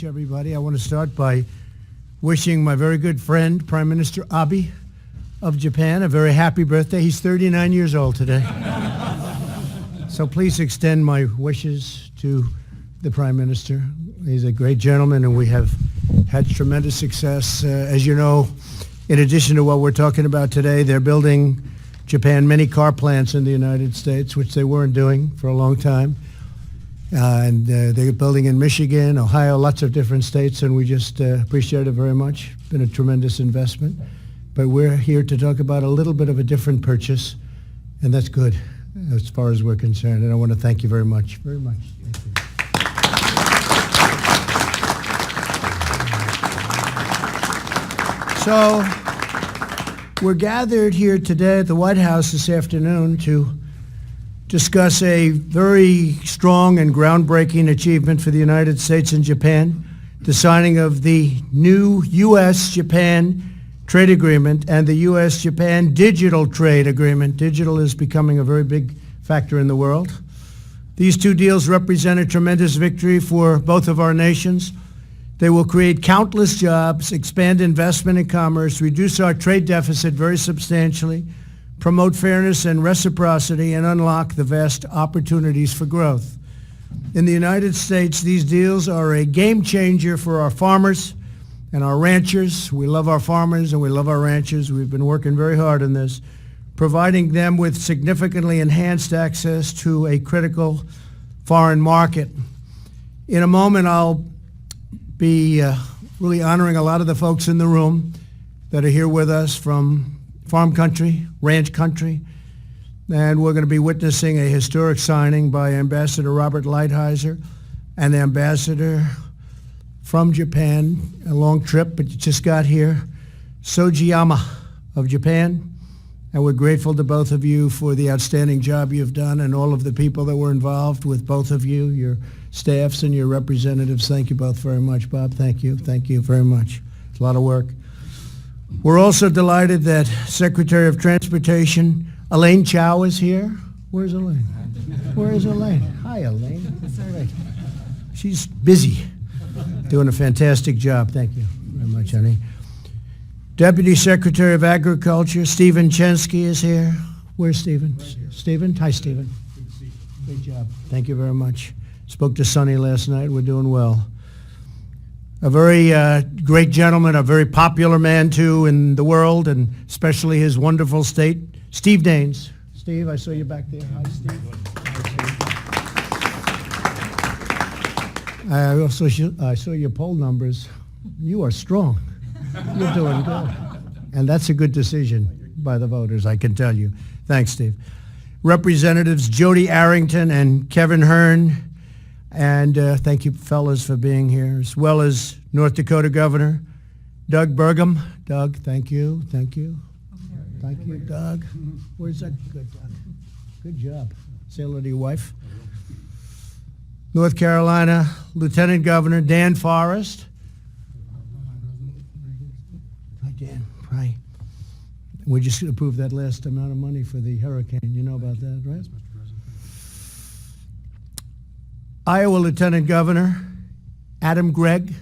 much, everybody. I want to start by wishing my very good friend, Prime Minister Abe of Japan, a very happy birthday. He's 39 years old today. So please extend my wishes to the Prime Minister. He's a great gentleman, and we have had tremendous success. As you know, in addition to what we're talking about today, they're building Japan many car plants in the United States, which they weren't doing for a long time. And they're building in Michigan, Ohio, lots of different states, and we just appreciate it very much. It's been a tremendous investment. But we're here to talk about a little bit of a different purchase, and that's good as far as we're concerned. And I want to thank you very much, very much. Thank you. So we're gathered here today at the White House this afternoon to discuss a very strong and groundbreaking achievement for the United States and Japan, the signing of the new U.S.-Japan trade agreement and the U.S.-Japan digital trade agreement. Digital is becoming a very big factor in the world. These two deals represent a tremendous victory for both of our nations. They will create countless jobs, expand investment and commerce, reduce our trade deficit very substantially, promote fairness and reciprocity, and unlock the vast opportunities for growth. In the United States, these deals are a game changer for our farmers and our ranchers. We love our farmers and we love our ranchers. We've been working very hard on this, providing them with significantly enhanced access to a critical foreign market. In a moment, I'll be really honoring a lot of the folks in the room that are here with us from farm country, ranch country, and we're going to be witnessing a historic signing by Ambassador Robert Lighthizer, an ambassador from Japan, a long trip, but you just got here, Sojiyama of Japan, and we're grateful to both of you for the outstanding job you've done and all of the people that were involved with both of you, your staffs and your representatives. Thank you both very much. Bob, thank you very much. It's a lot of work. We're also delighted that Secretary of Transportation Elaine Chao is here. Where's Elaine? Where is Elaine? Hi, Elaine. It's all right. She's busy, doing a fantastic job. Thank you very much, honey. Deputy Secretary of Agriculture Stephen Chensky is here. Where's Stephen? Stephen? Hi, Stephen. Great job. Thank you very much. Spoke to Sonny last night. We're doing well. A very great gentleman, a very popular man, too, in the world, and especially his wonderful state, Steve Daines. Steve, I saw you back there. Hi, Steve. Hi, Steve. I saw your poll numbers. You are strong. You're doing good. And that's a good decision by the voters, I can tell you. Thanks, Steve. Representatives Jody Arrington and Kevin Hern, and thank you, fellas, for being here, as well as North Dakota Governor Doug Burgum. Doug, thank you. Thank you, Doug. Where's that? Good, Doug. Good job. Say hello to your wife. North Carolina Lieutenant Governor Dan Forest. Hi, Dan. Hi. We just approved that last amount of money for the hurricane. You know about that, right? Iowa Lieutenant Governor Adam Gregg.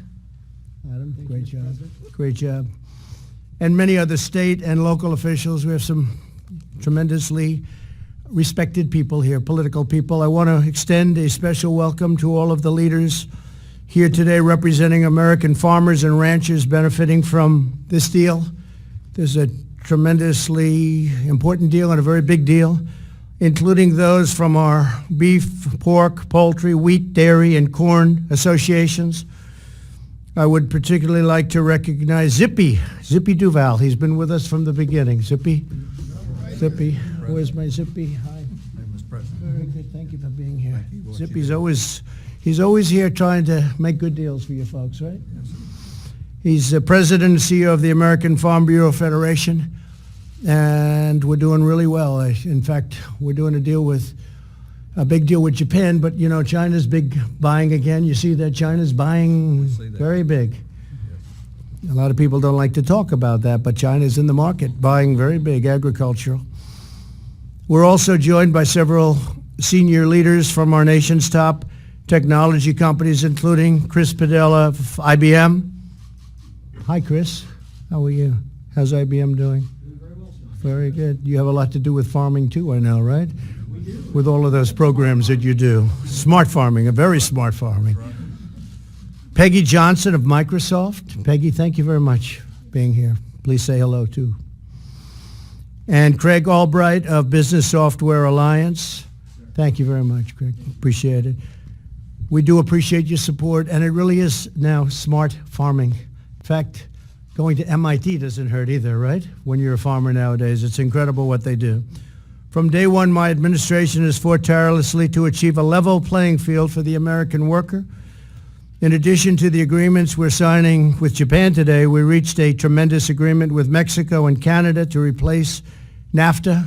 Adam, great job. Great job. And many other state and local officials. We have some tremendously respected people here, political people. I want to extend a special welcome to all of the leaders here today representing American farmers and ranchers benefiting from this deal. There's a tremendously important deal and a very big deal, including those from our beef, pork, poultry, wheat, dairy, and corn associations. I would particularly like to recognize Zippy Duval. He's been with us from the beginning. Zippy, where's my Zippy? Hi. Very good, thank you for being here. Zippy's always here trying to make good deals for you folks, right? He's the president and CEO of the American Farm Bureau Federation, and we're doing really well. In fact, we're doing a big deal with Japan, but you know, China's big buying again. You see that China's buying very big. A lot of people don't like to talk about that, but China's in the market, buying very big agricultural. We're also joined by several senior leaders from our nation's top technology companies, including Chris Padella of IBM. Hi, Chris. How are you? How's IBM doing? Very well, sir. Very good. You have a lot to do with farming too, I know, right? We do. With all of those programs that you do. Smart farming, a very smart farming. Right. Peggy Johnson of Microsoft. Peggy, thank you very much for being here. Please say hello too. And Craig Albright of Business Software Alliance. Thank you very much, Craig. Appreciate it. We do appreciate your support, and it really is now smart farming. In fact, going to MIT doesn't hurt either, right? When you're a farmer nowadays, it's incredible what they do. From day one, my administration has fought tirelessly to achieve a level playing field for the American worker. In addition to the agreements we're signing with Japan today, we reached a tremendous agreement with Mexico and Canada to replace NAFTA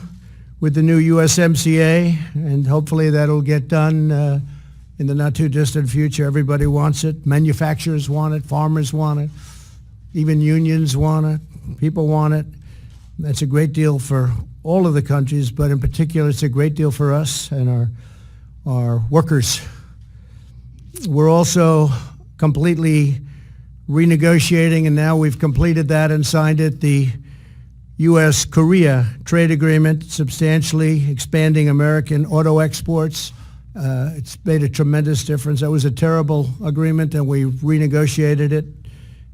with the new USMCA, and hopefully that'll get done in the not-too-distant future. Everybody wants it. Manufacturers want it. Farmers want it. Even unions want it. People want it. That's a great deal for all of the countries, but in particular, it's a great deal for us and our workers. We're also completely renegotiating, and now we've completed that and signed it, the U.S.-Korea trade agreement, substantially expanding American auto exports. It's made a tremendous difference. That was a terrible agreement, and we renegotiated it,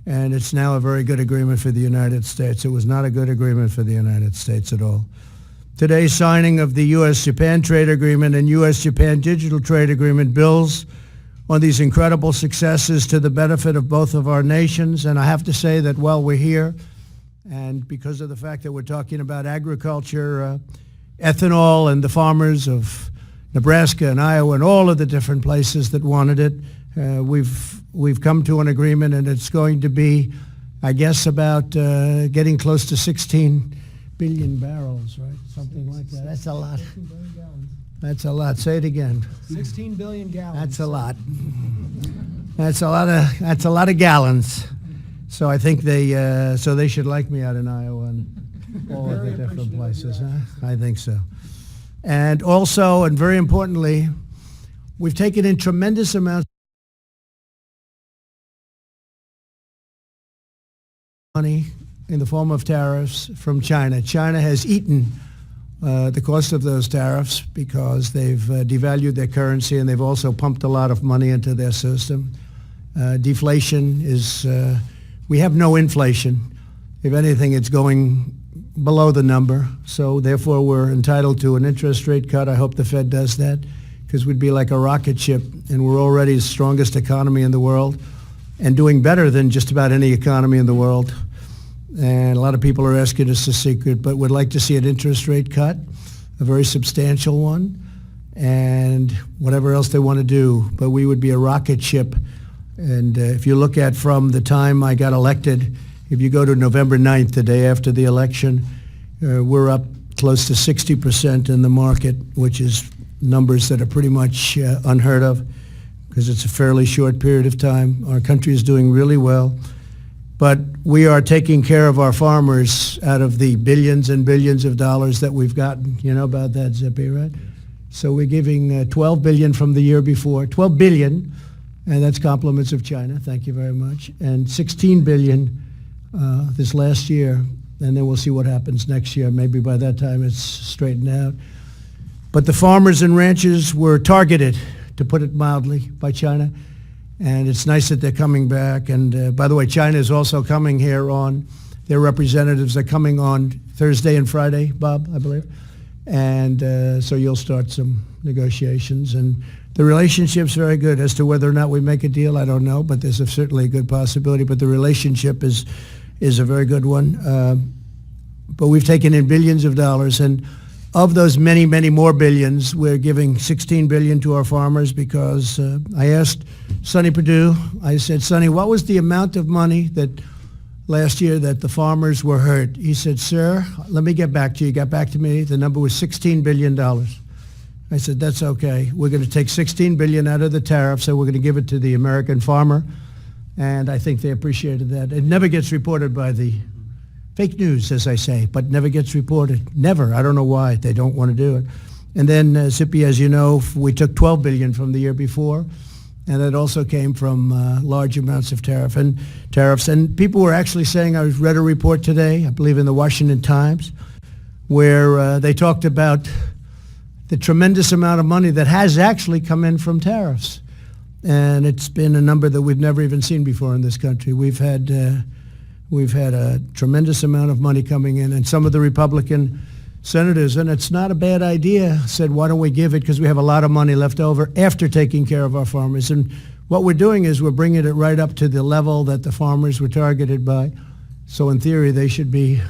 and it's now a very good agreement for the United States. It was not a good agreement for the United States at all. Today's signing of the U.S.-Japan trade agreement and U.S.-Japan digital trade agreement builds on these incredible successes to the benefit of both of our nations. And I have to say that while we're here, and because of the fact that we're talking about agriculture, ethanol, and the farmers of Nebraska and Iowa and all of the different places that wanted it, we've come to an agreement, and it's going to be, I guess, about getting close to 16 billion barrels, right? Something like that. That's a lot. 16 billion gallons. That's a lot. Say it again. 16 billion gallons. That's a lot. That's a lot of gallons. So I think they should like me out in Iowa and all of the different places. Huh? I think so. And also, and very importantly, we've taken in tremendous amounts of money in the form of tariffs from China. China has eaten the cost of those tariffs because they've devalued their currency, and they've also pumped a lot of money into their system. Deflation is, we have no inflation. If anything, it's going below the number. So therefore, we're entitled to an interest rate cut. I hope the Fed does that, because we'd be like a rocket ship, and we're already the strongest economy in the world and doing better than just about any economy in the world. And a lot of people are asking us the secret, but would like to see an interest rate cut, a very substantial one, and whatever else they want to do. But we would be a rocket ship. And if you look at from the time I got elected, if you go to November 9th, the day after the election, we're up close to 60% in the market, which is numbers that are pretty much unheard of, because it's a fairly short period of time. Our country is doing really well. But we are taking care of our farmers out of the billions and billions of dollars that we've gotten. You know about that, Zippy, right? So we're giving $12 billion from the year before, $12 billion, and that's compliments of China. Thank you very much. And $16 billion this last year, and then we'll see what happens next year. Maybe by that time it's straightened out. But the farmers and ranchers were targeted, to put it mildly, by China. And it's nice that they're coming back. And by the way, China is also coming here on, their representatives are coming on Thursday and Friday, Bob, I believe. And so you'll start some negotiations. And the relationship's very good. As to whether or not we make a deal, I don't know, but there's certainly a good possibility. But the relationship is a very good one. But we've taken in billions of dollars, and of those many, many more billions, we're giving $16 billion to our farmers, because I asked Sonny Perdue, I said, Sonny, what was the amount of money that last year that the farmers were hurt? He said, sir, let me get back to you. He got back to me. The number was $16 billion. I said, that's okay. We're going to take $16 billion out of the tariff, so we're going to give it to the American farmer. And I think they appreciated that. It never gets reported by the fake news, as I say, but never gets reported. Never. I don't know why. They don't want to do it. And then, Zippy, as you know, we took $12 billion from the year before, And it also came from large amounts of tariffs. And people were actually saying, I read a report today, I believe in the Washington Times, where they talked about the tremendous amount of money that has actually come in from tariffs. And it's been a number that we've never even seen before in this country. We've had a tremendous amount of money coming in, and some of the Republican senators, and it's not a bad idea, said, why don't we give it, because we have a lot of money left over after taking care of our farmers. And what we're doing is we're bringing it right up to the level that the farmers were targeted by. So in theory, that should be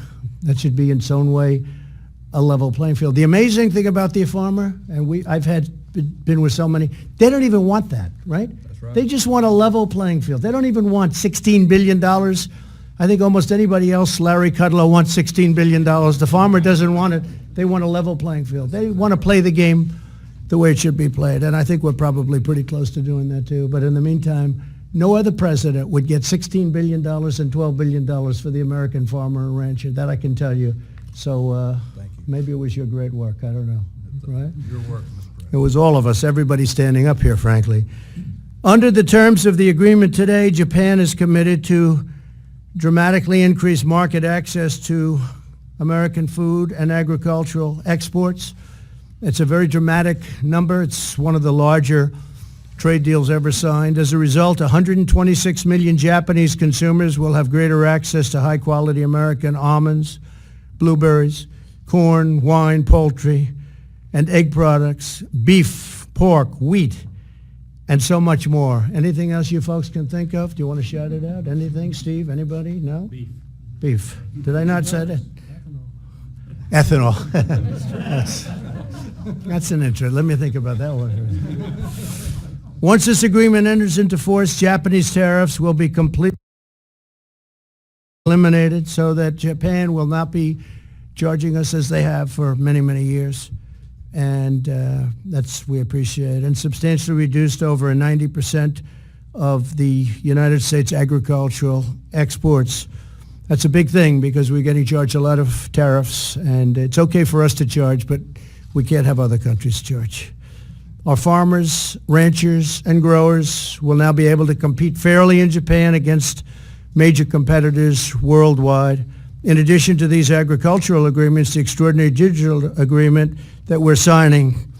in its own way a level playing field. The amazing thing about the farmer, and I've been with so many, they don't even want that, right? That's right. They just want a level playing field. They don't even want $16 billion. I think almost anybody else, Larry Kudlow, wants $16 billion. The farmer doesn't want it. They want a level playing field. They want to play the game the way it should be played. And I think we're probably pretty close to doing that too. But in the meantime, no other president would get $16 billion and $12 billion for the American farmer and rancher. That I can tell you. So Thank you. maybe it was your great work. I don't know. Right? Your work, Mr. President. It was all of us, everybody standing up here, frankly. Under the terms of the agreement today, Japan is committed to dramatically increase market access to American food and agricultural exports. It's a very dramatic number. It's one of the larger trade deals ever signed. As a result, 126 million Japanese consumers will have greater access to high-quality American almonds, blueberries, corn, wine, poultry, and egg products, beef, pork, wheat, and so much more. Anything else you folks can think of? Do you want to shout it out? Anything, Steve? Anybody? No? Beef. Beef. Did I not say that? Ethanol. That's an interest. Let me think about that one. Once this agreement enters into force, Japanese tariffs will be completely eliminated so that Japan will not be charging us as they have for many, many years. And we appreciate, and substantially reduced over 90% of the United States agricultural exports. That's a big thing because we're getting charged a lot of tariffs, and it's okay for us to charge, but we can't have other countries charge. Our farmers, ranchers, and growers will now be able to compete fairly in Japan against major competitors worldwide. In addition to these agricultural agreements, the extraordinary digital agreement that we're signing,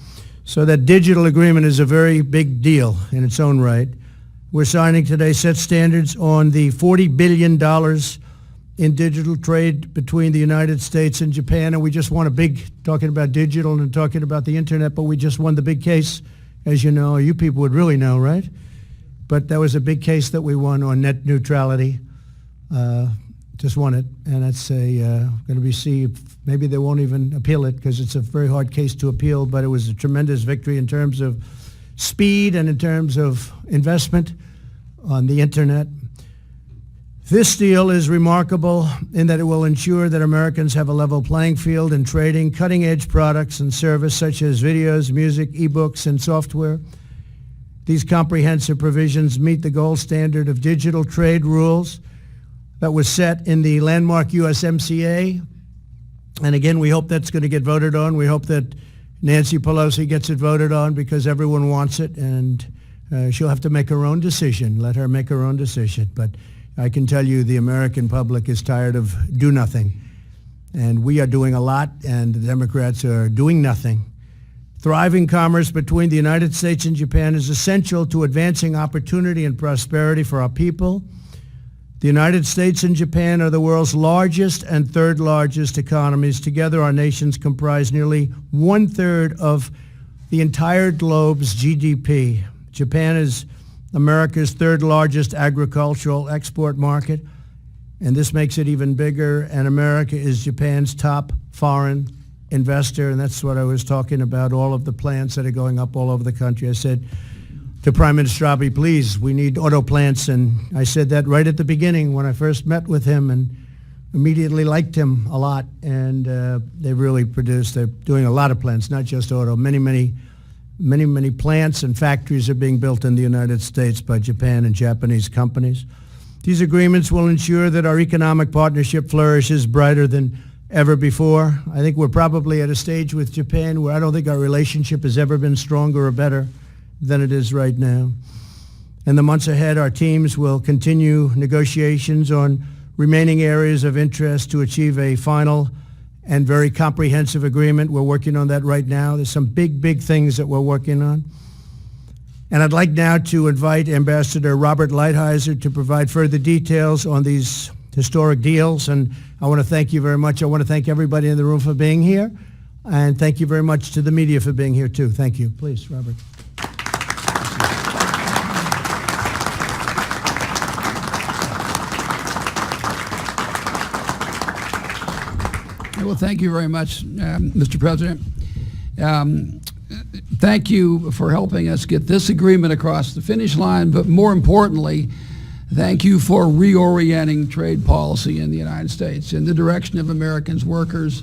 so that digital agreement is a very big deal in its own right. We're signing today sets standards on the $40 billion in digital trade between the United States and Japan, and we just won a big, talking about digital and talking about the internet, but we just won the big case, as you know. You people would really know, right? But that was a big case that we won on net neutrality. Just won it, and that's going to be see. Maybe they won't even appeal it because it's a very hard case to appeal, but it was a tremendous victory in terms of speed and in terms of investment on the internet. This deal is remarkable in that it will ensure that Americans have a level playing field in trading cutting-edge products and service such as videos, music, ebooks, and software. These comprehensive provisions meet the gold standard of digital trade rules that was set in the landmark USMCA. And again, we hope that's going to get voted on. We hope that Nancy Pelosi gets it voted on because everyone wants it, and she'll have to make her own decision. Let her make her own decision. But I can tell you the American public is tired of do nothing. And we are doing a lot, and the Democrats are doing nothing. Thriving commerce between the United States and Japan is essential to advancing opportunity and prosperity for our people. The United States and Japan are the world's largest and third largest economies. Together, our nations comprise nearly 1/3 of the entire globe's GDP. Japan is America's third largest agricultural export market, and this makes it even bigger, and America is Japan's top foreign investor, and that's what I was talking about, all of the plants that are going up all over the country. I said to Prime Minister Abe, please, we need auto plants, and I said that right at the beginning when I first met with him and immediately liked him a lot, and they really produced, they're doing a lot of plants, not just auto, many plants and factories are being built in the United States by Japan and Japanese companies. These agreements will ensure that our economic partnership flourishes brighter than ever before. I think we're probably at a stage with Japan where I don't think our relationship has ever been stronger or better than it is right now. In the months ahead, our teams will continue negotiations on remaining areas of interest to achieve a final and very comprehensive agreement. We're working on that right now. There's some big things that we're working on. And I'd like now to invite Ambassador Robert Lighthizer to provide further details on these historic deals. And I want to thank you very much. I want to thank everybody in the room for being here. And thank you very much to the media for being here too. Thank you. Please, Robert. Well, thank you very much, Mr. President. Thank you for helping us get this agreement across the finish line, but more importantly, thank you for reorienting trade policy in the United States in the direction of Americans, workers,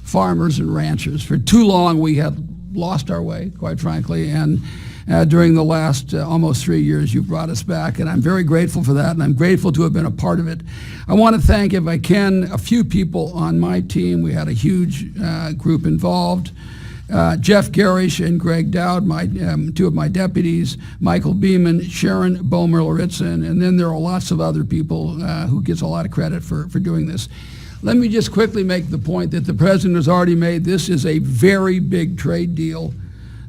farmers, and ranchers. For too long, we have lost our way, quite frankly, and during the last almost 3 years, you've brought us back, and I'm very grateful for that, and I'm grateful to have been a part of it. I want to thank, if I can, a few people on my team. We had a huge group involved. Jeff Garish and Greg Dowd, two of my deputies, Michael Beeman, Sharon Bomer-Laritzin, and then there are lots of other people who gets a lot of credit for doing this. Let me just quickly make the point that the President has already made. This is a very big trade deal.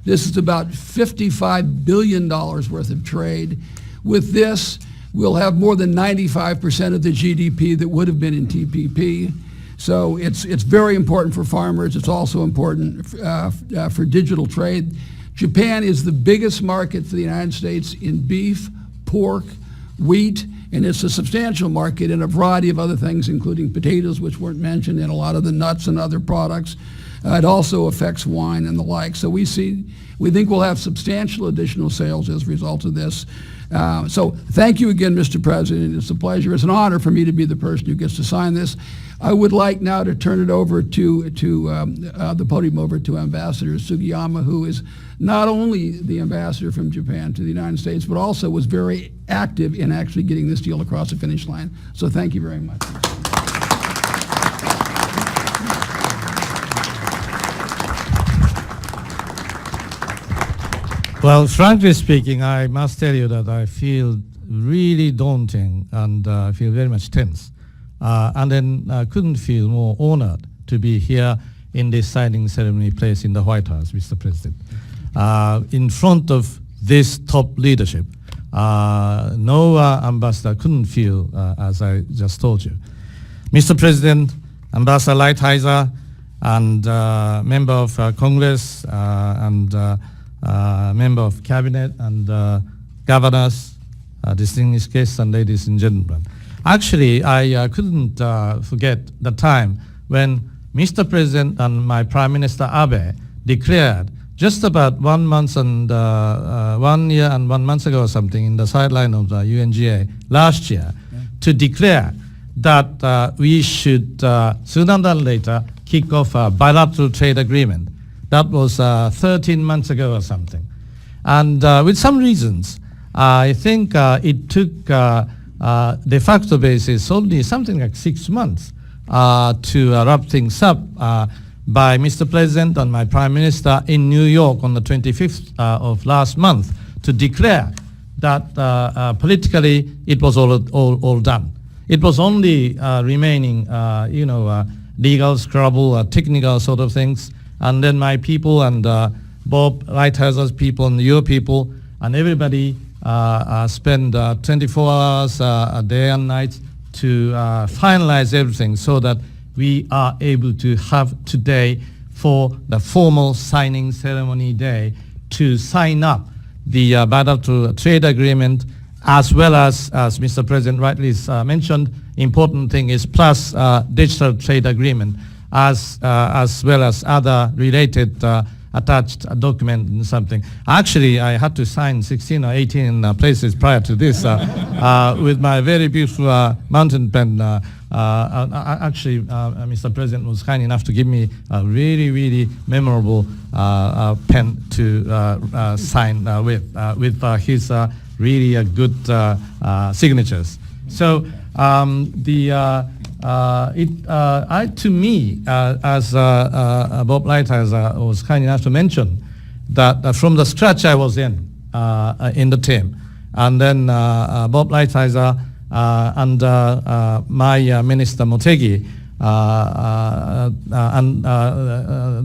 This is about $55 billion worth of trade. With this, we'll have more than 95% of the GDP that would have been in TPP. So it's very important for farmers. It's also important for digital trade. Japan is the biggest market for the United States in beef, pork, wheat, and it's a substantial market in a variety of other things, including potatoes, which weren't mentioned, and a lot of the nuts and other products. It also affects wine and the like. So we think we'll have substantial additional sales as a result of this. So thank you again, Mr. President. It's a pleasure. It's an honor for me to be the person who gets to sign this. I would like now to turn it over to the podium over to Ambassador Sugiyama, who is not only the ambassador from Japan to the United States, but also was very active in actually getting this deal across the finish line. So thank you very much. Well, frankly speaking, I must tell you that I feel really daunting and I feel very much tense. And then I couldn't feel more honored to be here in this signing ceremony place in the White House, Mr. President. In front of this top leadership, no ambassador couldn't feel as I just told you. Mr. President, Ambassador Lighthizer, and member of Congress, and member of cabinet, and governors, distinguished guests, and ladies and gentlemen. Actually, I couldn't forget the time when Mr. President and my Prime Minister Abe declared just about 1 month and 1 year and 1 month ago or something in the sideline of the UNGA last year to declare that we should sooner than later kick off a bilateral trade agreement. That was 13 months ago or something. And with some reasons, I think it took de facto basis only something like 6 months to wrap things up by Mr. President and my Prime Minister in New York on the 25th of last month to declare that politically it was all done. It was only remaining, legal scrabble, technical sort of things, and then my people and Bob Lighthizer's people and your people and everybody spend 24 hours a day and night to finalize everything so that we are able to have today for the formal signing ceremony day to sign up the bilateral trade agreement, as well as Mr. President rightly mentioned, important thing is plus digital trade agreement, as well as other related attached document and something. Actually, I had to sign 16 or 18 places prior to this with my very beautiful mountain pen. Actually, Mr. President was kind enough to give me a really, really memorable pen to sign with his really good signatures. So to me, as Bob Lighthizer was kind enough to mention, that from the scratch I was in the team, and then Bob Lighthizer and my Minister Motegi and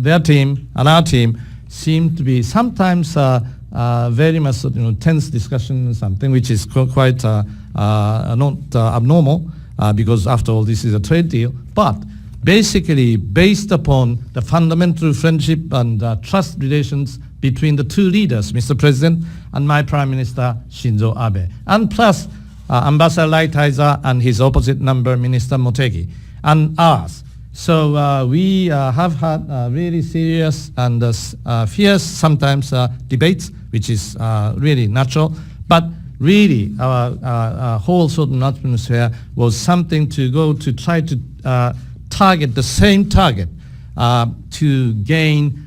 their team and our team seem to be sometimes very much tense discussion, something which is quite not abnormal because after all this is a trade deal, but basically based upon the fundamental friendship and trust relations between the two leaders, Mr. President and my Prime Minister Shinzo Abe, and plus Ambassador Lighthizer and his opposite number, Minister Motegi, and us. So we have had really serious and fierce sometimes debates, which is really natural, but really our whole sort of atmosphere was something to go to try to target the same target to gain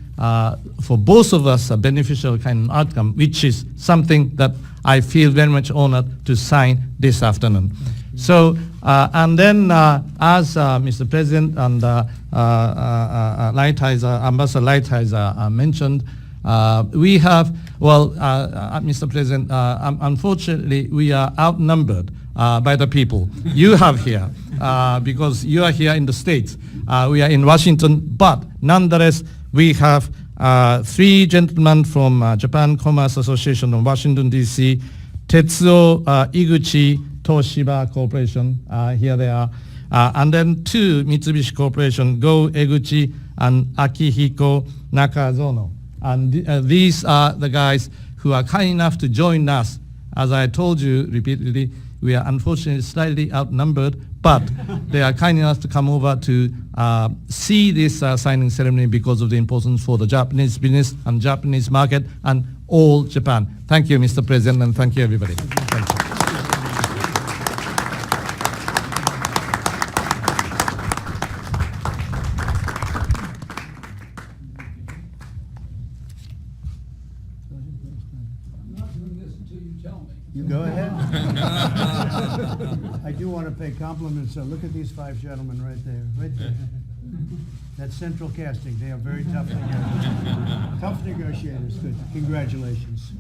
for both of us a beneficial kind of outcome, which is something that I feel very much honored to sign this afternoon. So, and then as Mr. President and Lighthizer, Ambassador Lighthizer mentioned, we have, well, Mr. President, unfortunately, we are outnumbered by the people you have here, because you are here in the States. We are in Washington, but nonetheless, we have 3 gentlemen from Japan Commerce Association of Washington, D.C., Tetsuo Iguchi Toshiba Corporation, here they are, and then 2 Mitsubishi Corporation, Go Eguchi and Akihiko Nakazono. And these are the guys who are kind enough to join us. As I told you repeatedly, we are unfortunately slightly outnumbered, but they are kind enough to come over to see this signing ceremony because of the importance for the Japanese business and Japanese market and all Japan. Thank you, Mr. President, and thank you, everybody. Thank you. You go ahead. I do want to pay compliments. Look at these 5 gentlemen right there, right there. That's Central Casting. They are very tough negotiators. Tough negotiators. Good. Congratulations.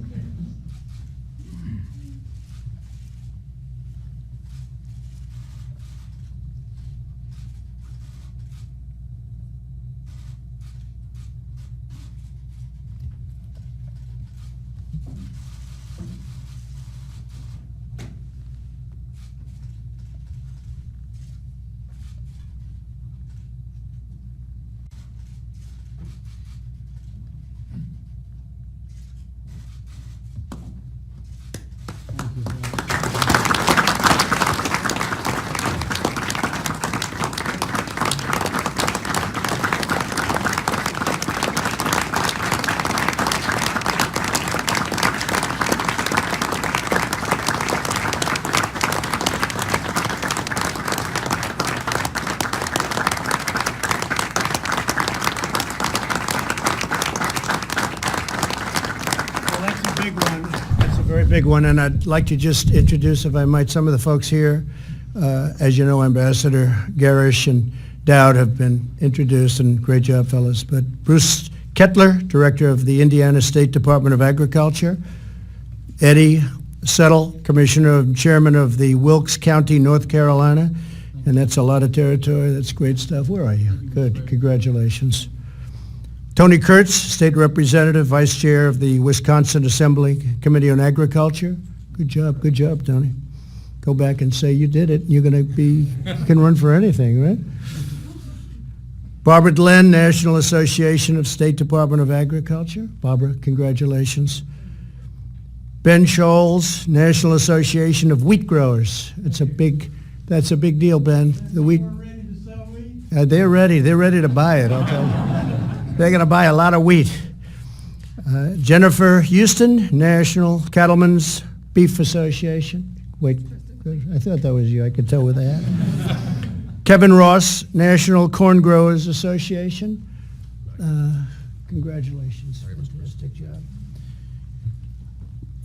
Big one, and I'd like to just introduce, if I might, some of the folks here. As you know, Ambassador Garish and Dowd have been introduced, and great job, fellas. But Bruce Kettler, Director of the Indiana State Department of Agriculture. Eddie Settle, Commissioner and Chairman of the Wilkes County, North Carolina. And that's a lot of territory. That's great stuff. Where are you? Good. Congratulations. Tony Kurtz, State Representative, Vice Chair of the Wisconsin Assembly Committee on Agriculture. Good job, Tony. Go back and say you did it. You're going to be, you can run for anything, right? Barbara Glenn, National Association of State Department of Agriculture. Barbara, congratulations. Ben Scholes, National Association of Wheat Growers. That's a big deal, Ben. The wheat. They're ready to buy it, I'll tell you. They're going to buy a lot of wheat. Jennifer Houston, National Cattlemen's Beef Association. Wait, I thought that was you. I could tell with that. Kevin Ross, National Corn Growers Association. Congratulations. Fantastic job.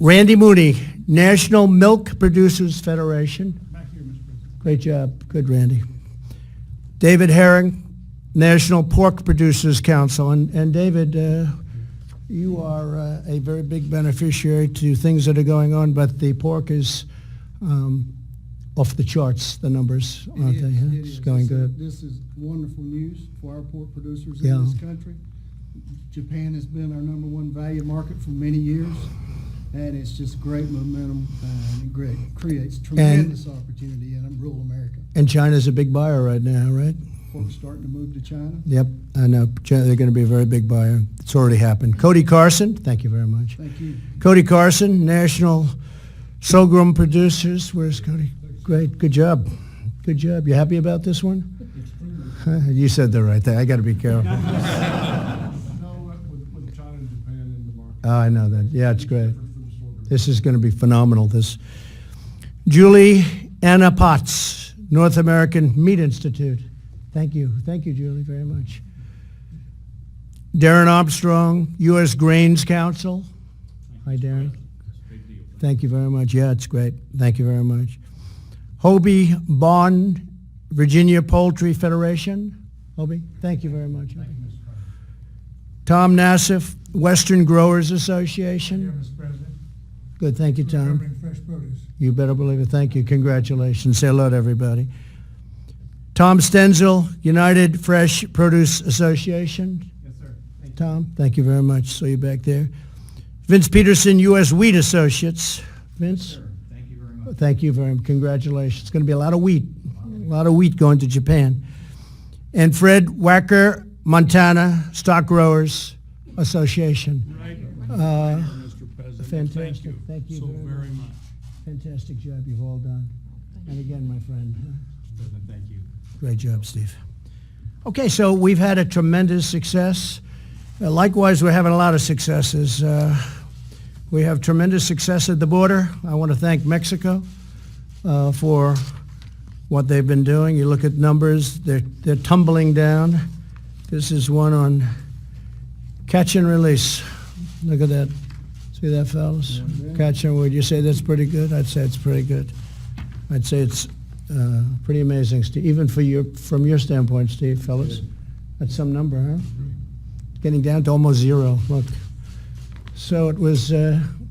Randy Mooney, National Milk Producers Federation. Back here, Mr. President. Great job. Good, Randy. David Herring, National Pork Producers Council. And David, You are a very big beneficiary to things that are going on, but the pork is off the charts, the numbers, aren't they? Huh? It's going good. This is wonderful news for our pork producers Yeah. in this country. Japan has been our number one value market for many years, and it's just great momentum, and it creates tremendous opportunity in rural America. And China's a big buyer right now, right? Pork's starting to move to China. Yep, I know. They're going to be a very big buyer. It's already happened. Cody Carson, thank you very much. Thank you. Cody Carson, National Sorghum Producers. Where's Cody? Great, good job. Good job. You happy about this one? You said the right thing. I got to be careful. No, with China and Japan in the market. Oh, I know that. Yeah, it's great. Different from the sorghum. This is going to be phenomenal. This Julie Anna Potts, North American Meat Institute. Thank you, Julie, very much. Darren Armstrong, U.S. Grains Council. Hi, Darren. Thank you very much. Yeah, it's great. Thank you very much. Hobie Bond, Virginia Poultry Federation. Hobie, thank you very much. Tom Nassif, Western Growers Association. Mr. President. Good, thank you, Tom. Covering fresh produce. You better believe it. Thank you. Congratulations. Say hello to everybody. Tom Stenzel, United Fresh Produce Association. Yes, sir. Thank you. Tom, thank you very much. Saw you back there. Vince Peterson, U.S. Wheat Associates. Vince? Sir, thank you very much. Thank you very much. Congratulations. It's going to be a lot of wheat. A lot of wheat going to Japan. And Fred Wacker, Montana Stock Growers Association. Right. Mr. President. Fantastic. Thank you so very much. Fantastic job you've all done. And again, my friend, President, thank you. great job, Steve. Okay, so we've had a tremendous success. Likewise, we're having a lot of successes. We have tremendous success at the border. I want to thank Mexico for what they've been doing. You look at numbers, they're tumbling down. This is one on catch and release. Look at that. See that, fellas? Catch and, would you say that's pretty good? I'd say it's pretty good. I'd say it's pretty amazing, Steve. Even from your standpoint, Steve, fellas. That's some number, huh? Getting down to almost zero. Look. So it was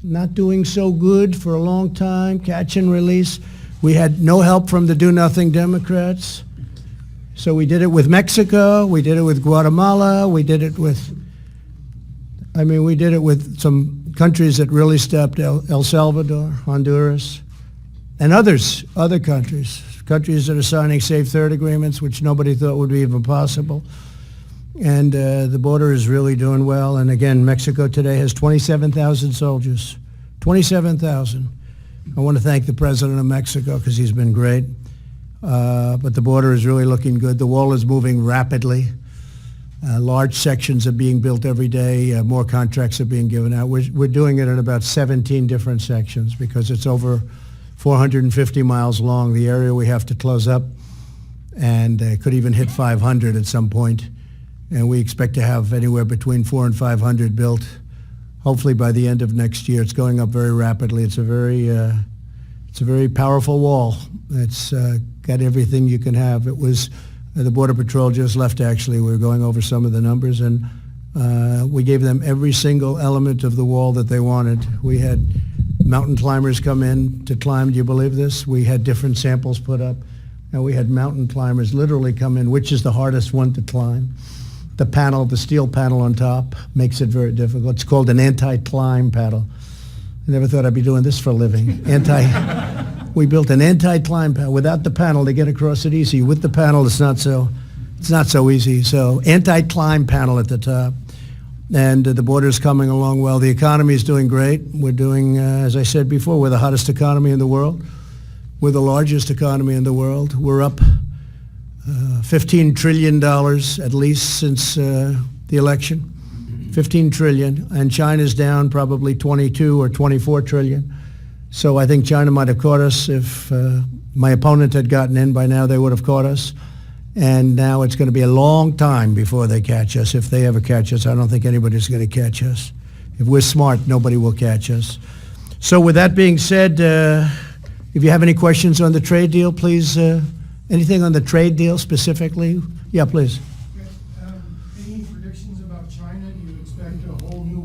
not doing so good for a long time, catch and release. We had no help from the do-nothing Democrats. So we did it with Mexico, we did it with Guatemala, we did it with some countries that really stepped, El Salvador, Honduras, and other countries that are signing safe third agreements, which nobody thought would be even possible. And the border is really doing well. And again, Mexico today has 27,000 soldiers, 27,000. I want to thank the president of Mexico because he's been great. But the border is really looking good. The wall is moving rapidly. Large sections are being built every day. More contracts are being given out. We're doing it in about 17 different sections because it's over 450 miles long, the area we have to close up, and could even hit 500 at some point. And we expect to have anywhere between 400 and 500 built, hopefully by the end of next year. It's going up very rapidly. It's a very powerful wall. It's got everything you can have. It was, the Border Patrol just left, actually. We were going over some of the numbers, and we gave them every single element of the wall that they wanted. We had mountain climbers come in to climb. Do you believe this? We had different samples put up, and we had mountain climbers literally come in, which is the hardest one to climb. The steel panel on top makes it very difficult. It's called an anti-climb paddle. I never thought I'd be doing this for a living. We built an anti-climb panel. Without the panel, they get across it easy. With the panel, it's not so easy. So anti-climb panel at the top. And the border's coming along well. The economy is doing great. We're doing, as I said before, we're the hottest economy in the world. We're the largest economy in the world. We're up $15 trillion at least since the election. 15 trillion. And China's down probably 22 or 24 trillion. So I think China might have caught us. If my opponent had gotten in by now, they would have caught us. And now it's going to be a long time before they catch us. If they ever catch us, I don't think anybody's going to catch us. If we're smart, nobody will catch us. So with that being said, if you have any questions on the trade deal, please, anything on the trade deal specifically? Yeah, please. Any predictions about China? Do you expect a whole new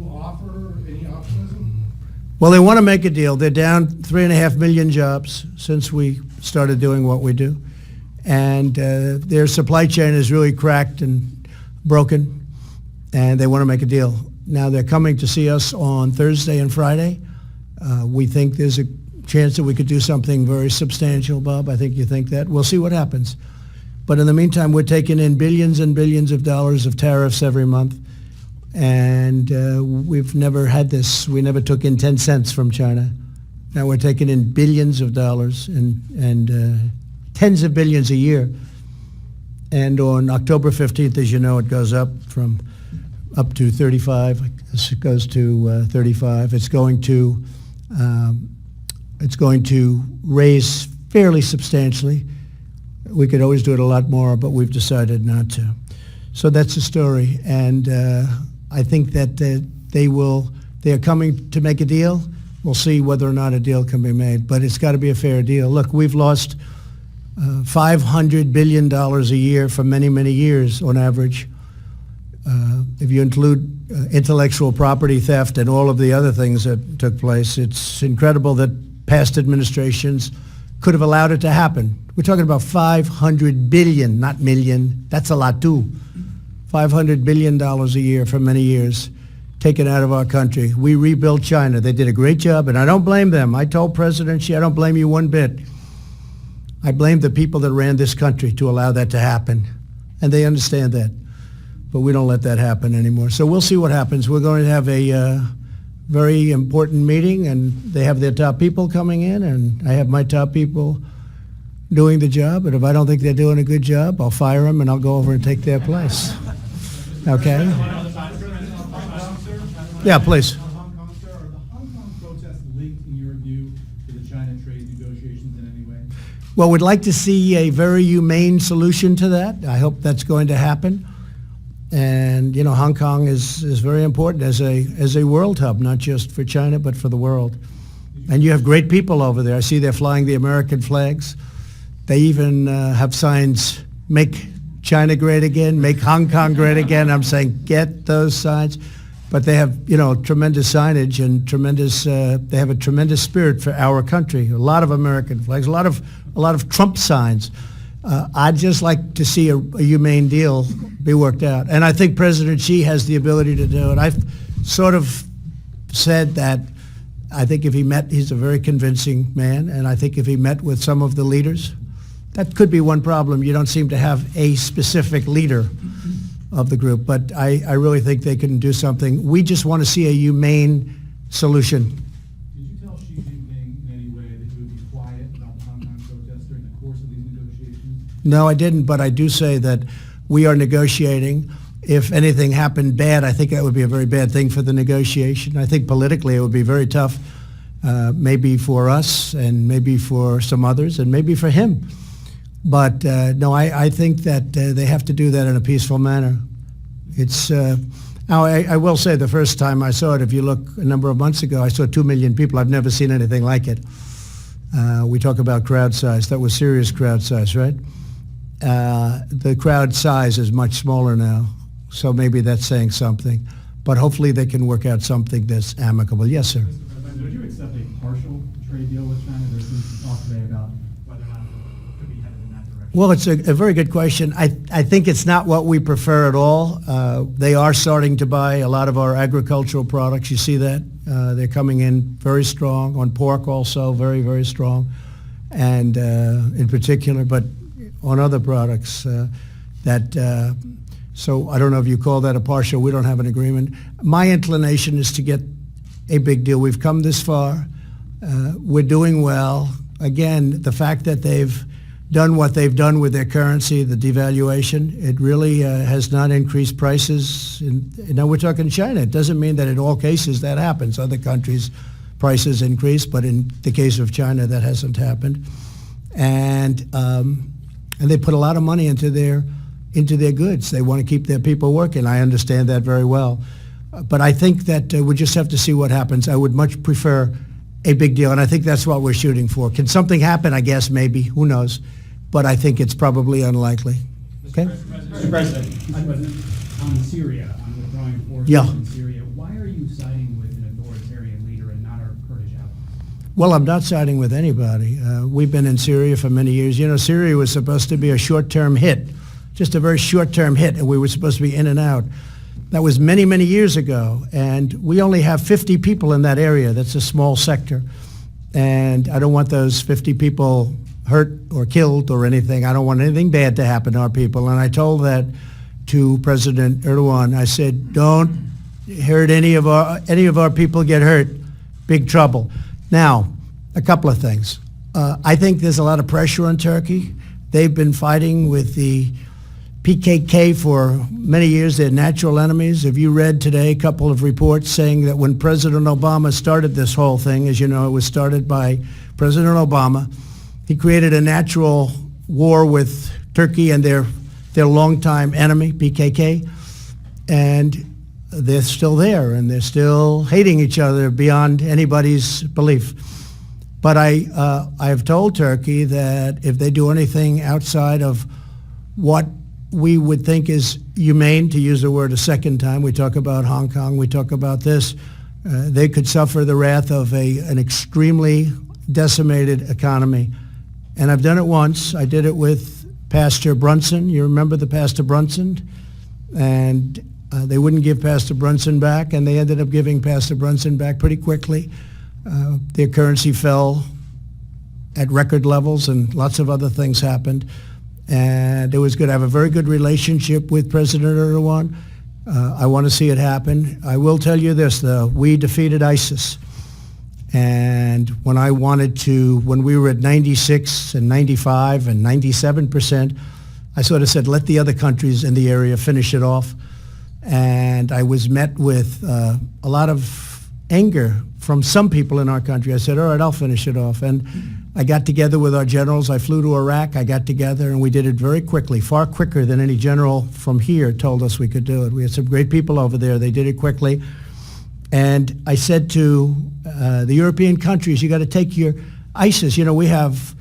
Well, they want to make a deal. They're down 3.5 million jobs since we started doing what we do. And their supply chain is really cracked and broken, and they want to make a deal. Now, they're coming to see us on Thursday and Friday. We think there's a chance that we could do something very substantial, Bob. I think you think that. We'll see what happens. But in the meantime, we're taking in billions and billions of dollars of tariffs every month. And we've never had this. We never took in 10 cents from China. Now we're taking in billions of dollars and tens of billions a year. And on October 15th, as you know, it goes up to 35. It goes to 35. It's going to raise fairly substantially. We could always do it a lot more, but we've decided not to. So that's the story. And I think that they are coming to make a deal. We'll see whether or not a deal can be made, but it's got to be a fair deal. Look, we've lost $500 billion a year for many, many years on average. If you include intellectual property theft and all of the other things that took place, it's incredible that past administrations could have allowed it to happen. We're talking about $500 billion, not million. That's a lot too. $500 billion a year for many years taken out of our country. We rebuilt China. They did a great job, and I don't blame them. I told President Xi, I don't blame you one bit. I blame the people that ran this country to allow that to happen, and they understand that. But we don't let that happen anymore. So we'll see what happens. We're going to have a very important meeting, and they have their top people coming in, and I have my top people doing the job. And if I don't think they're doing a good job, I'll fire them and I'll go over and take their place. Okay? Yeah, please. Are the Hong Kong protests linked, in your view, to the China trade negotiations in any way? Well, we'd like to see a very humane solution to that. I hope that's going to happen. And, you know, Hong Kong is very important as a world hub, not just for China, but for the world. And you have great people over there. I see they're flying the American flags. They even have signs, make China great again, make Hong Kong great again. I'm saying, get those signs. But they have, you know, tremendous signage and tremendous, they have a tremendous spirit for our country. A lot of American flags, a lot of Trump signs. I'd just like to see a humane deal be worked out. And I think President Xi has the ability to do it. I've sort of said that I think if he met, he's a very convincing man, and I think if he met with some of the leaders, that could be one problem. You don't seem to have a specific leader of the group, but I really think they can do something. We just want to see a humane solution. Did you tell Xi Jinping in any way that you would be quiet about the Hong Kong protests during the course of these negotiations? No, I didn't, but I do say that we are negotiating. If anything happened bad, I think that would be a very bad thing for the negotiation. I think politically it would be very tough, maybe for us and maybe for some others and maybe for him. But no, I think that they have to do that in a peaceful manner. It's now I will say the first time I saw it, if you look a number of months ago, I saw 2 million people. I've never seen anything like it. We talk about crowd size. That was serious crowd size, right? The crowd size is much smaller now, so maybe that's saying something. But hopefully they can work out something that's amicable. Yes, sir. Mr. President, would you accept a partial trade deal with China? There's been some talk today about whether or not it could be headed in that direction. Well, it's a very good question. I think it's not what we prefer at all. They are starting to buy a lot of our agricultural products. You see that? They're coming in very strong, on pork also, very, very strong, and in particular, but on other products so I don't know if you call that a partial. We don't have an agreement. My inclination is to get a big deal. We've come this far. We're doing well. Again, the fact that they've done what they've done with their currency, the devaluation, it really has not increased prices. Now we're talking China. It doesn't mean that in all cases that happens. Other countries' prices increase, but in the case of China, that hasn't happened. And they put a lot of money into their goods. They want to keep their people working. I understand that very well. But I think that we just have to see what happens. I would much prefer a big deal, and I think that's what we're shooting for. Can something happen? I guess maybe. Who knows? But I think it's probably unlikely. Okay? Mr. President, on Syria, on withdrawing forces Yeah. in Syria, why are you siding with an authoritarian leader and not our current Well, I'm not siding with anybody. We've been in Syria for many years. You know, Syria was supposed to be a short-term hit, just a very short-term hit, and we were supposed to be in and out. That was many, many years ago, and we only have 50 people in that area. That's a small sector, and I don't want those 50 people hurt or killed or anything. I don't want anything bad to happen to our people, and I told that to President Erdogan. I said, don't hurt any of our people get hurt. Big trouble. Now, a couple of things. I think there's a lot of pressure on Turkey. They've been fighting with the PKK for many years. They're natural enemies. Have you read today a couple of reports saying that when President Obama started this whole thing, as you know, it was started by President Obama, he created a natural war with Turkey and their longtime enemy, PKK, and they're still there, and they're still hating each other beyond anybody's belief. But I have told Turkey that if they do anything outside of what we would think is humane, to use the word a second time, we talk about Hong Kong, we talk about this, they could suffer the wrath of an extremely decimated economy. And I've done it once. I did it with Pastor Brunson. You remember the Pastor Brunson? And they wouldn't give Pastor Brunson back, and they ended up giving Pastor Brunson back pretty quickly. Their currency fell at record levels, and lots of other things happened. And it was good. I have a very good relationship with President Erdogan. I want to see it happen. I will tell you this, though. We defeated ISIS. And when we were at 96 and 95 and 97%, I sort of said, let the other countries in the area finish it off. And I was met with a lot of anger from some people in our country. I said, all right, I'll finish it off. And I got together with our generals. I flew to Iraq. I got together, and we did it very quickly, far quicker than any general from here told us we could do it. We had some great people over there. They did it quickly. And I said to the European countries, you got to take your ISIS. You know, we have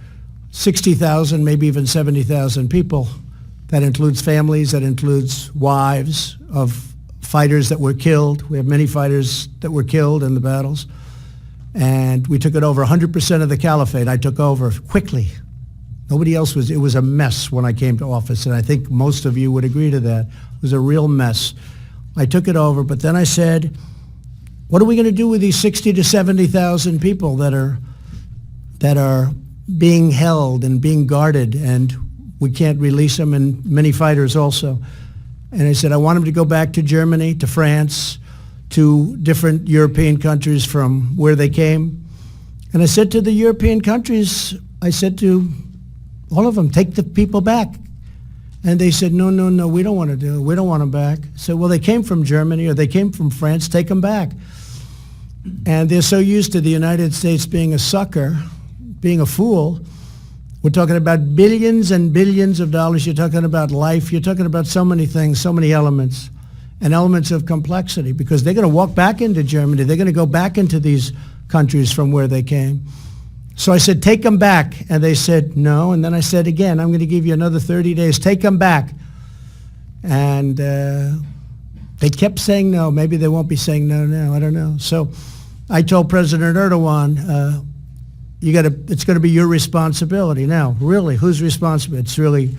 60,000, maybe even 70,000 people. That includes families, that includes wives of fighters that were killed. We have many fighters that were killed in the battles. And we took it over. 100% of the caliphate I took over quickly. Nobody else was. It was a mess when I came to office, and I think most of you would agree to that. It was a real mess. I took it over, but then I said, what are we going to do with these 60 to 70,000 people that are being held and being guarded, and we can't release them, and many fighters also. And I said, I want them to go back to Germany, to France, to different European countries from where they came. And I said to the European countries, I said to all of them, take the people back. And they said, no, we don't want to do it. We don't want them back. I said, well, they came from Germany or they came from France, take them back. And they're so used to the United States being a sucker, being a fool. We're talking about billions and billions of dollars. You're talking about life. You're talking about so many things, so many elements, and elements of complexity, because they're going to walk back into Germany. They're going to go back into these countries from where they came. So I said, take them back. And they said, no. And then I said again, I'm going to give you another 30 days. Take them back. And they kept saying no. Maybe they won't be saying no now. I don't know. So I told President Erdogan, it's going to be your responsibility. Now, really, who's responsible? It's really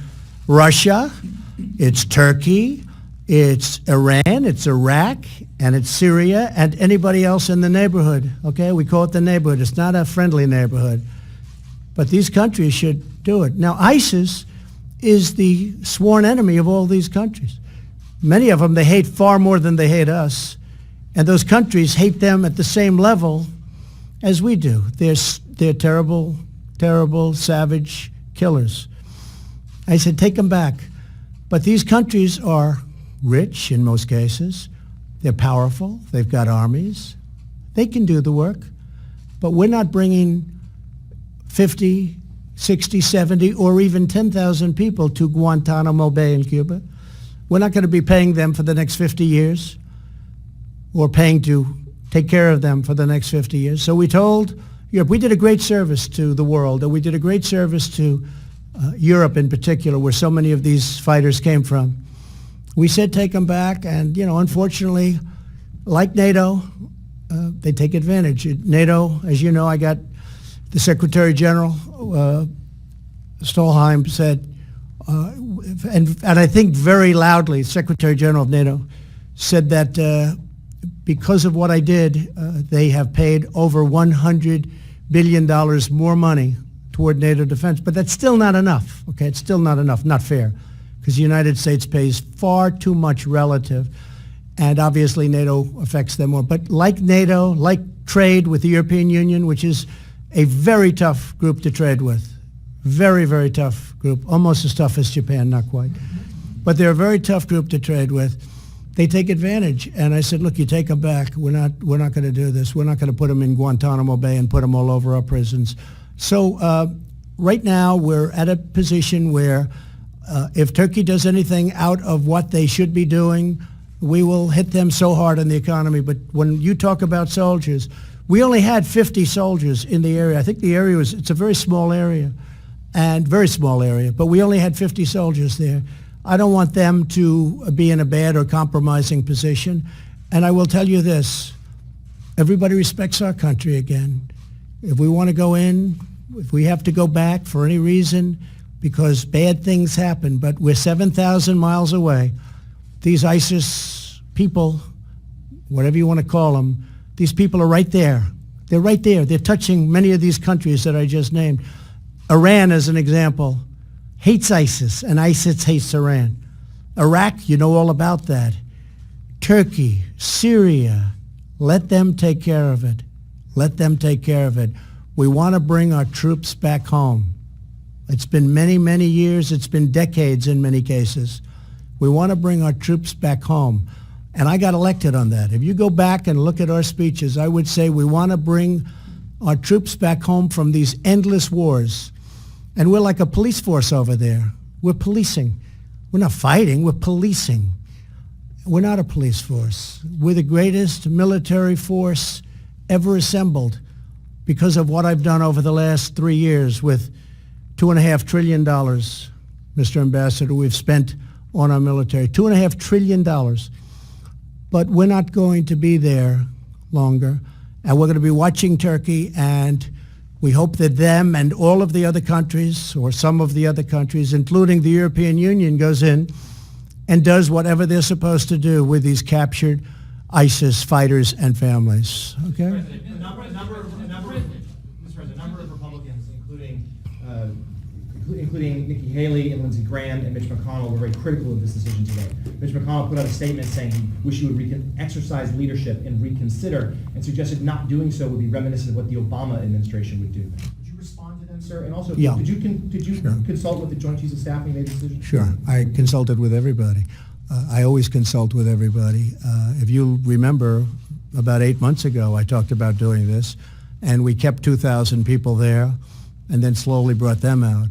Russia, it's Turkey, it's Iran, it's Iraq, and it's Syria, and anybody else in the neighborhood. Okay, we call it the neighborhood. It's not a friendly neighborhood. But these countries should do it. Now, ISIS is the sworn enemy of all these countries. Many of them they hate far more than they hate us. And those countries hate them at the same level as we do. They're terrible, terrible, savage killers. I said, take them back. But these countries are rich in most cases. They're powerful. They've got armies. They can do the work. But we're not bringing 50, 60, 70, or even 10,000 people to Guantanamo Bay in Cuba. We're not going to be paying them for the next 50 years or paying to take care of them for the next 50 years. So we told Europe, we did a great service to the world, and we did a great service to Europe in particular, where so many of these fighters came from. We said take them back, and like NATO, they take advantage. NATO, as you know, I got The Secretary General, Stolheim, said, and I think very loudly, Secretary General of NATO said that because of what I did, they have paid over $100 billion more money toward NATO defense. But that's still not enough, okay? It's still not enough, not fair, because the United States pays far too much relative, and obviously NATO affects them more. But like NATO, like trade with the European Union, which is a very tough group to trade with, very, very tough group, almost as tough as Japan, not quite. But they're a very tough group to trade with. They take advantage. And I said, look, you take them back. We're not going to do this. We're not going to put them in Guantanamo Bay and put them all over our prisons. So right now we're at a position where if Turkey does anything out of what they should be doing, we will hit them so hard on the economy. But when you talk about soldiers, we only had 50 soldiers in the area. I think the area it's a very small area, but we only had 50 soldiers there. I don't want them to be in a bad or compromising position. And I will tell you this, everybody respects our country again. If we want to go in, if we have to go back for any reason, because bad things happen, but we're 7,000 miles away. These ISIS people, whatever you want to call them, these people are right there. They're right there. They're touching many of these countries that I just named. Iran, as an example, hates ISIS, and ISIS hates Iran. Iraq, you know all about that. Turkey, Syria, let them take care of it. Let them take care of it. We want to bring our troops back home. It's been many, many years. It's been decades in many cases. We want to bring our troops back home. And I got elected on that. If you go back and look at our speeches, I would say we want to bring our troops back home from these endless wars. And we're like a police force over there. We're policing. We're not fighting, we're policing. We're not a police force. We're the greatest military force ever assembled because of what I've done over the last 3 years with $2.5 trillion, Mr. Ambassador, we've spent on our military. $2.5 trillion. But we're not going to be there longer. And we're going to be watching Turkey, and we hope that them and all of the other countries, or some of the other countries, including the European Union, goes in and does whatever they're supposed to do with these captured ISIS fighters and families. Okay? President, a number of Republicans, including Nikki Haley and Lindsey Graham and Mitch McConnell, were very critical of this decision today. Mitch McConnell put out a statement saying he wished he would exercise leadership and reconsider, and suggested not doing so would be reminiscent of what the Obama administration would do. Would you respond to them, sir? And also, Yeah. did you Sure. consult with the Joint Chiefs of Staff when you made the decision? Sure. I consulted with everybody. I always consult with everybody. If you remember, about 8 months ago, I talked about doing this, and we kept 2,000 people there and then slowly brought them out.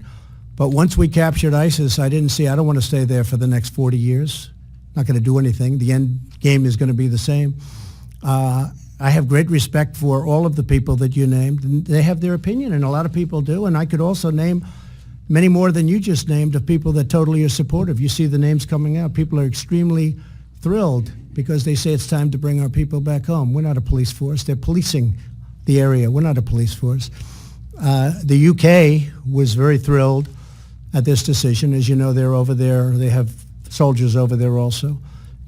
But once we captured ISIS, I don't want to stay there for the next 40 years. Not going to do anything. The end game is going to be the same. I have great respect for all of the people that you named. And they have their opinion, and a lot of people do. And I could also name many more than you just named of people that totally are supportive. You see the names coming out. People are extremely thrilled because they say it's time to bring our people back home. We're not a police force. They're policing the area. We're not a police force. The UK was very thrilled at this decision. As you know, they're over there. They have soldiers over there also,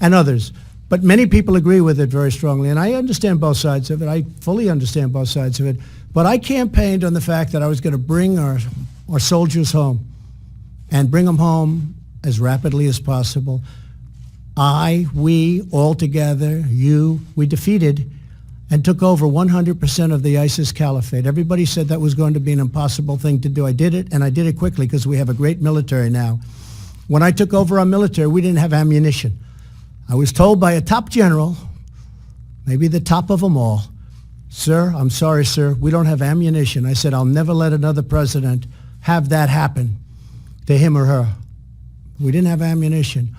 and others. But many people agree with it very strongly, and I understand both sides of it. I fully understand both sides of it. But I campaigned on the fact that I was going to bring our soldiers home and bring them home as rapidly as possible. We, all together, we defeated and took over 100% of the ISIS caliphate. Everybody said that was going to be an impossible thing to do. I did it, and I did it quickly because we have a great military now. When I took over our military, we didn't have ammunition. I was told by a top general, maybe the top of them all, "Sir, I'm sorry, sir, we don't have ammunition." I said, "I'll never let another president have that happen to him or her." We didn't have ammunition.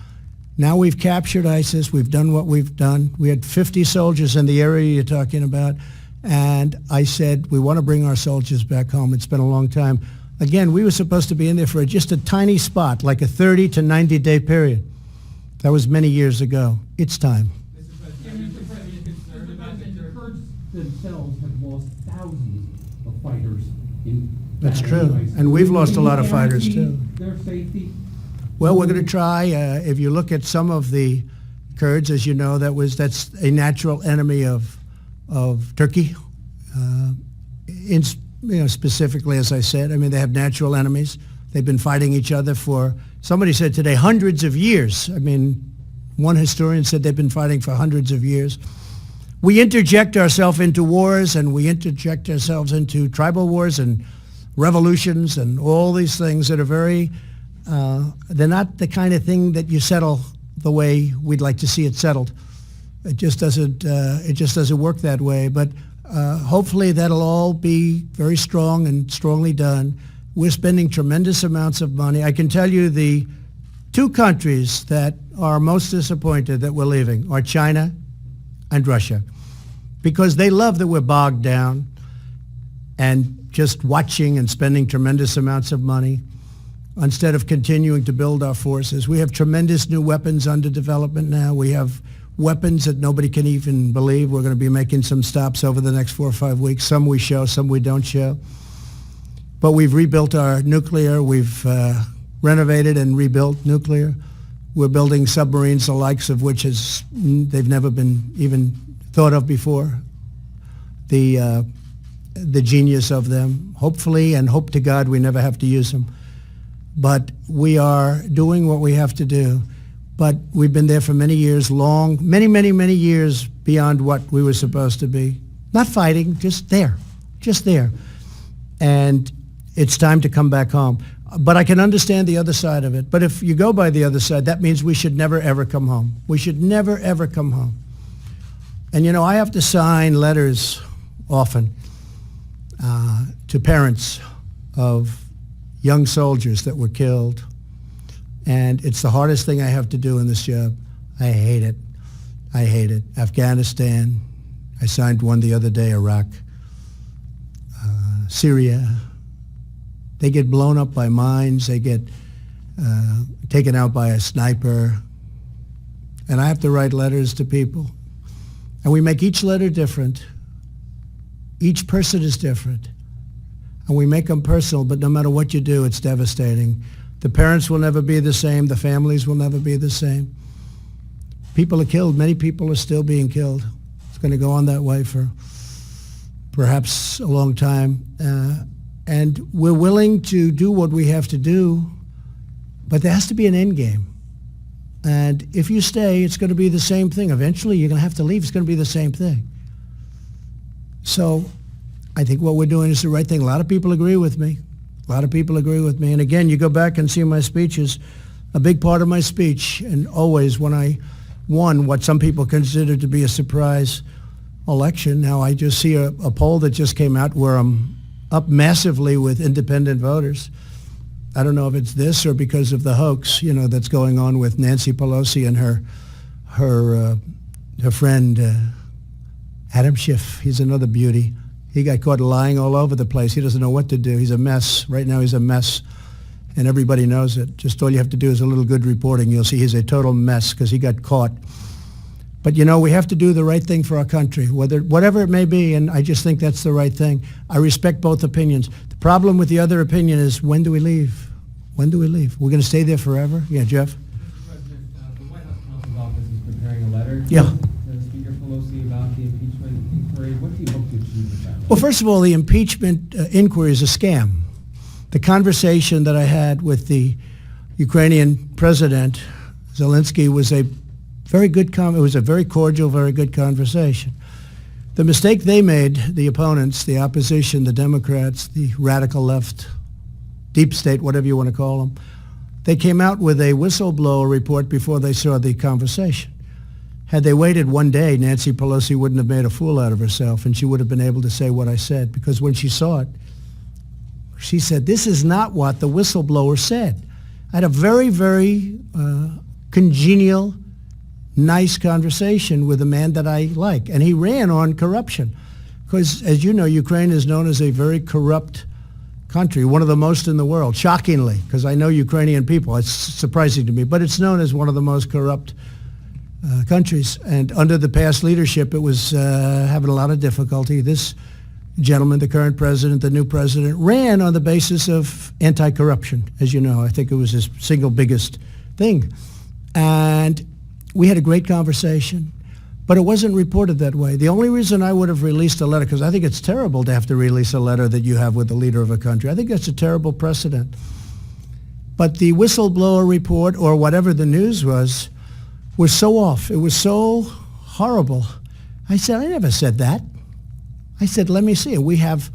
Now we've captured ISIS. We've done what we've done. We had 50 soldiers in the area you're talking about. And I said, we want to bring our soldiers back home. It's been a long time. Again, we were supposed to be in there for just a tiny spot, like a 30 to 90-day period. That was many years ago. It's time. Mr. President, the Kurds themselves have lost thousands of fighters That's true. And we've lost a lot of fighters, too. Their safety? Well, we're going to try. If you look at some of the Kurds, as you know, that's a natural enemy of Turkey. Specifically, as I said, I mean, they have natural enemies. They've been fighting each other for, somebody said today, hundreds of years. I mean, one historian said they've been fighting for hundreds of years. We interject ourselves into wars, and we interject ourselves into tribal wars and revolutions and all these things that are very, they're not the kind of thing that you settle the way we'd like to see it settled. It just doesn't work that way. But hopefully that'll all be very strong and strongly done. We're spending tremendous amounts of money. I can tell you the two countries that are most disappointed that we're leaving are China and Russia, because they love that we're bogged down and just watching and spending tremendous amounts of money instead of continuing to build our forces. We have tremendous new weapons under development now. We have weapons that nobody can even believe. We're going to be making some stops over the next 4 or 5 weeks. Some we show, some we don't show. But we've rebuilt our nuclear. We've renovated and rebuilt nuclear. We're building submarines, the likes of which they've never been even thought of before. The genius of them, hopefully, and hope to God we never have to use them. But we are doing what we have to do. But we've been there for many years, many years beyond what we were supposed to be. Not fighting, just there. And it's time to come back home. But I can understand the other side of it. But if you go by the other side, that means we should never, ever come home. We should never, ever come home. And, you know, I have to sign letters often to parents of young soldiers that were killed. And it's the hardest thing I have to do in this job. I hate it. Afghanistan. I signed one the other day, Iraq. Syria. They get blown up by mines. They get taken out by a sniper. And I have to write letters to people. And we make each letter different. Each person is different. And we make them personal, but no matter what you do, it's devastating. The parents will never be the same. The families will never be the same. People are killed. Many people are still being killed. It's going to go on that way for perhaps a long time. And we're willing to do what we have to do, but there has to be an end game. And if you stay, it's going to be the same thing. Eventually, you're going to have to leave. It's going to be the same thing. So I think what we're doing is the right thing. A lot of people agree with me. And again, you go back and see my speeches. A big part of my speech, and always when I won what some people consider to be a surprise election, now I just see a poll that just came out where I'm up massively with independent voters. I don't know if it's this or because of the hoax, you know, that's going on with Nancy Pelosi and her friend Adam Schiff. He's another beauty. He got caught lying all over the place. He doesn't know what to do. He's a mess. Right now he's a mess, and everybody knows it. Just all you have to do is a little good reporting. You'll see he's a total mess because he got caught. But, you know, we have to do the right thing for our country, whatever it may be, and I just think that's the right thing. I respect both opinions. The problem with the other opinion is, when do we leave? We're going to stay there forever? Yeah, Jeff? Mr. President, the White House counsel's office is preparing a letter Yeah. to Speaker Pelosi about the impeachment inquiry. What do you hope to achieve with that letter? Well, first of all, the impeachment inquiry is a scam. The conversation that I had with the Ukrainian president, Zelensky, was a very good it was a very cordial, very good conversation. The mistake they made, the opponents, the opposition, the Democrats, the radical left, deep state, whatever you want to call them, they came out with a whistleblower report before they saw the conversation. Had they waited one day, Nancy Pelosi wouldn't have made a fool out of herself, and she would have been able to say what I said, because when she saw it, she said, this is not what the whistleblower said. I had a very, very congenial, nice conversation with a man that I like, and he ran on corruption. Because, as you know, Ukraine is known as a very corrupt country, one of the most in the world, shockingly, because I know Ukrainian people. It's surprising to me, but it's known as one of the most corrupt countries. And under the past leadership, it was having a lot of difficulty. This gentleman, the current president, the new president, ran on the basis of anti-corruption, as you know. I think it was his single biggest thing. And we had a great conversation, but it wasn't reported that way. The only reason I would have released a letter, because I think it's terrible to have to release a letter that you have with the leader of a country. I think that's a terrible precedent. But the whistleblower report, or whatever the news was so off. It was so horrible. I said, I never said that. I said, let me see. We have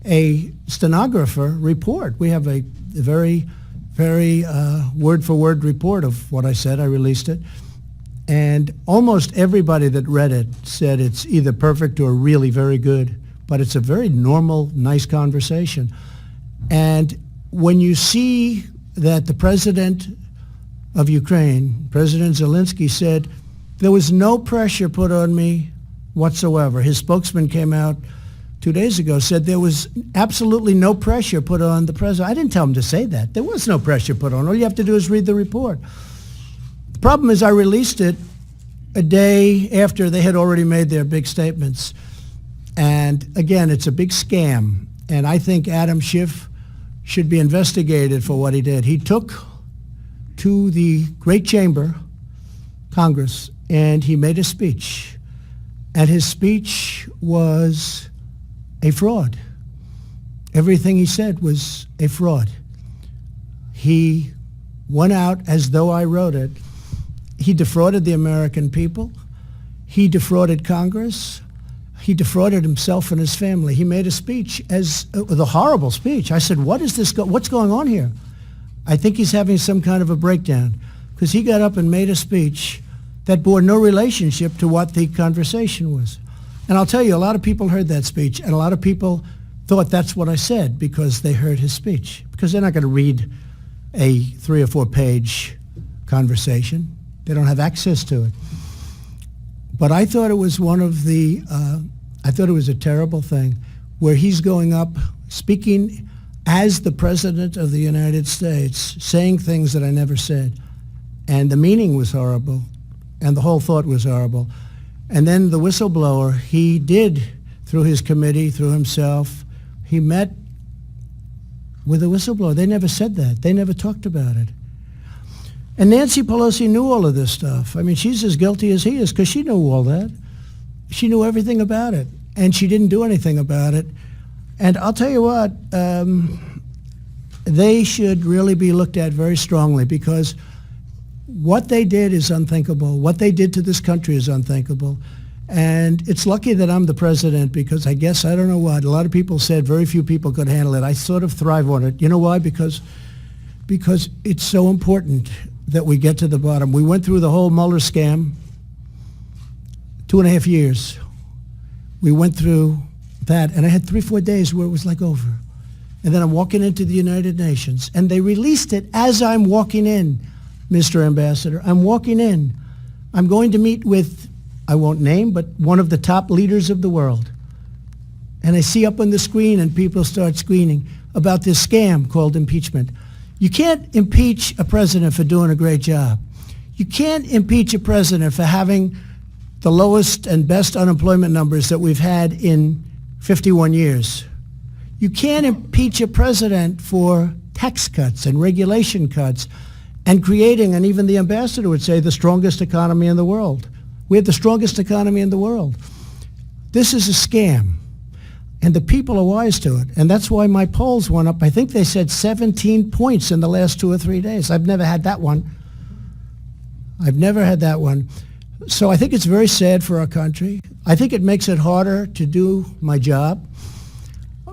a stenographer report. We have a very, very word-for-word report of what I said. I released it. And almost everybody that read it said it's either perfect or really very good. But it's a very normal, nice conversation. And when you see that the president of Ukraine, President Zelensky, said, there was no pressure put on me whatsoever. His spokesman came out 2 days ago, said there was absolutely no pressure put on the president. I didn't tell him to say that. There was no pressure put on. All you have to do is read the report. The problem is I released it a day after they had already made their big statements. And again, it's a big scam. And I think Adam Schiff should be investigated for what he did. He took to the great chamber, Congress, and he made a speech. And his speech was a fraud. Everything he said was a fraud. He went out as though I wrote it. He defrauded the American people. He defrauded Congress. He defrauded himself and his family. He made a speech the horrible speech. I said, what's going on here? I think he's having some kind of a breakdown, because he got up and made a speech that bore no relationship to what the conversation was. And I'll tell you, a lot of people heard that speech, and a lot of people thought that's what I said because they heard his speech, because they're not going to read a 3 or 4 page conversation. They don't have access to it. But I thought it was I thought it was a terrible thing, where he's going up, speaking as the President of the United States, saying things that I never said. And the meaning was horrible, and the whole thought was horrible. And then the whistleblower, he did, through his committee, through himself, he met with a whistleblower. They never said that. They never talked about it. And Nancy Pelosi knew all of this stuff. I mean, she's as guilty as he is, because she knew all that. She knew everything about it, and she didn't do anything about it. And I'll tell you what, they should really be looked at very strongly, because what they did is unthinkable. What they did to this country is unthinkable. And it's lucky that I'm the president, because I guess, I don't know what, a lot of people said very few people could handle it. I sort of thrive on it. You know why? Because it's so important that we get to the bottom. We went through the whole Mueller scam, 2.5 years. We went through that, and I had 3-4 days where it was like over. And then I'm walking into the United Nations, and they released it as I'm walking in, Mr. Ambassador. I'm walking in. I'm going to meet with, I won't name, but one of the top leaders of the world. And I see up on the screen, and people start screaming about this scam called impeachment. You can't impeach a president for doing a great job. You can't impeach a president for having the lowest and best unemployment numbers that we've had in 51 years. You can't impeach a president for tax cuts and regulation cuts and creating, and even the ambassador would say, the strongest economy in the world. We have the strongest economy in the world. This is a scam. And the people are wise to it. And that's why my polls went up. I think they said 17 points in the last 2 or 3 days. I've never had that one. I've never had that one. So I think it's very sad for our country. I think it makes it harder to do my job.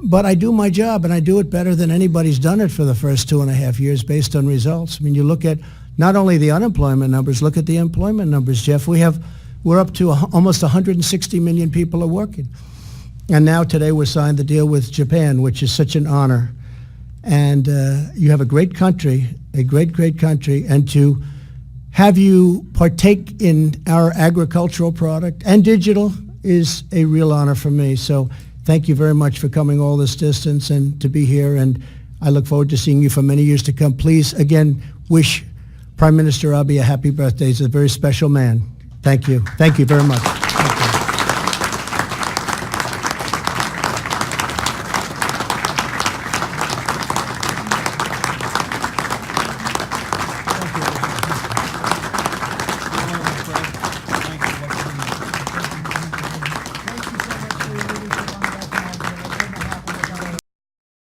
But I do my job, and I do it better than anybody's done it for the first 2.5 years based on results. I mean, you look at not only the unemployment numbers, look at the employment numbers, Jeff. We're up to almost 160 million people are working. And now today we signed the deal with Japan, which is such an honor. And you have a great country, a great, great country. And to have you partake in our agricultural product and digital is a real honor for me. So thank you very much for coming all this distance and to be here. And I look forward to seeing you for many years to come. Please, again, wish Prime Minister Abe a happy birthday. He's a very special man. Thank you. Thank you very much.